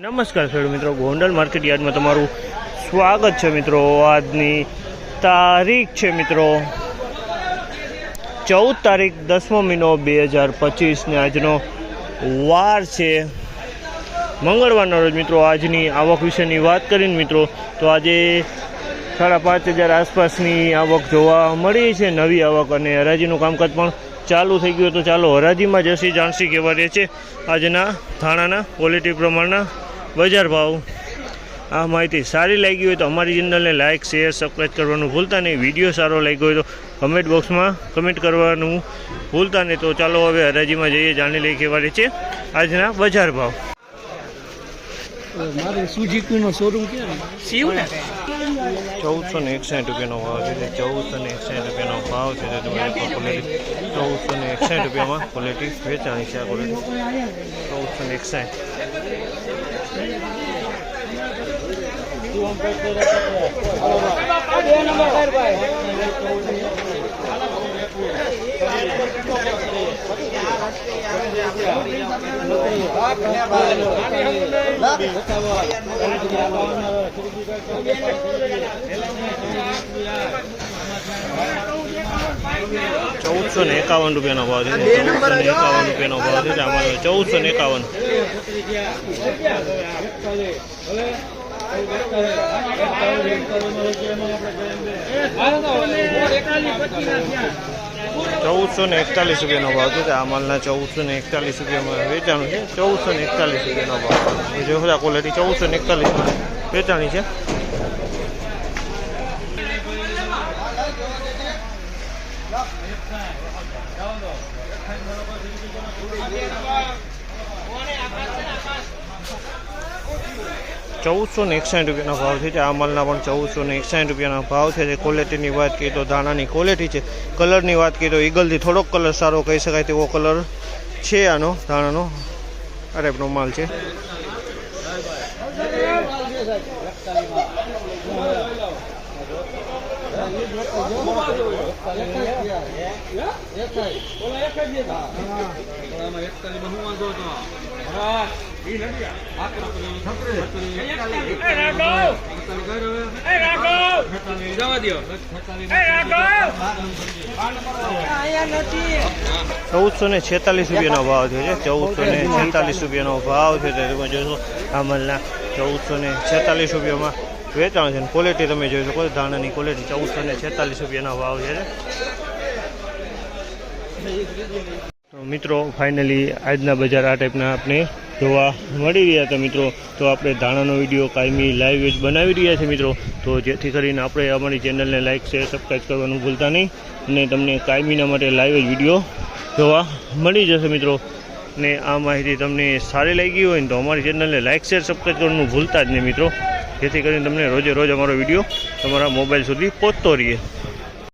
નમસ્કાર ખેડૂત મિત્રો, ગોંડલ માર્કેટ યાર્ડમાં તમારું સ્વાગત છે મિત્રો। આજની તારીખ છે મિત્રો 14 તારીખ 10મો મહિનો 2025 ને આજનો વાર છે મંગળવારનો રોજ મિત્રો। આજની આવક વિશેની વાત કરીને મિત્રો તો આજે 5,500 આસપાસની આવક જોવા મળી છે, નવી આવક, અને હરાજીનું કામકાજ પણ ચાલુ થઈ ગયું। તો ચાલો હરાજીમાં જશી જાણસી કેવા રહે છે આજના ધાણાના ક્વોલિટી પ્રમાણના બજાર ભાવ। આ માહિતી સારી લાગી હોય તો અમારી ચેનલને લાઇક, શેર, સબસ્ક્રાઈબ કરવાનું ભૂલતા નહીં। વિડીયો સારો લાગ્યો હોય તો કમેન્ટ બોક્સમાં કમેન્ટ કરવાનું ભૂલતા નહીં। તો ચાલો હવે હરાજીમાં જઈએ, જાણી લઈએ કેવા રહે છે આજના બજાર ભાવ। મારે સુઝુકીનો શોરૂમ ક્યાં છે? 1461 રૂપિયાનો ભાવ છે। 1461 રૂપિયાનો ભાવ છે। તમારી ક્વોલિટી 1461 રૂપિયામાં ક્વોલિટી વેચાણી છે। આ ક્વોલિટી 1451 રૂપિયાનો ભાવ છે। 1451 રૂપિયાનો ભાવ છે। આમાં 1451 1441 રૂપિયાનો ભાવ છે। આ માલના 1441 રૂપિયામાં વેચાણું છે। 1441 રૂપિયાનો ભાવ જો બધા ક્વોલિટી 1441 વેચાણી છે। ₹1461 ભાવ છે। આ માલના પણ 1461 રૂપિયાના ભાવ છે। ક્વોલિટીની વાત કરીએ તો ધાણાની ક્વોલિટી છે। કલરની વાત કરીએ તો ઈગલથી થોડોક કલર સારો કહી શકાય તેવો કલર છે આનો ધાણાનો। આ ટાઈપનો માલ છે। ₹1446 રૂપિયાનો ભાવ છે। 1446 રૂપિયાનો ભાવ છે। તમે જોશો આ માલના 1446 રૂપિયામાં વેચાણ છે। ક્વોલિટી તમે જોઈ શકો ધાણાની ક્વોલિટી 1446 રૂપિયાના ભાવ છે। તો મિત્રો ફાઇનલી આજના બજાર આ ટાઈપના આપણે જોવા મળી રહ્યા હતા મિત્રો। તો આપણે ધાણાનો વિડીયો કાયમી લાઈવ જ બનાવી રહ્યા છીએ મિત્રો। તો જેથી કરીને આપણે અમારી ચેનલને લાઇક, શેર, સબસ્ક્રાઈબ કરવાનું ભૂલતા નહીં, અને તમને કાયમીના માટે લાઈવ જ વિડીયો જોવા મળી જશે મિત્રો। ને આ માહિતી તમને સારી લાગી હોય ને તો અમારી ચેનલને લાઇક, શેર, સબસ્ક્રાઈબ કરવાનું ભૂલતા જ નહીં મિત્રો, જેથી કરીને તમને રોજે રોજ અમારો વિડીયો તમારા મોબાઈલ સુધી પહોંચતો રહીએ।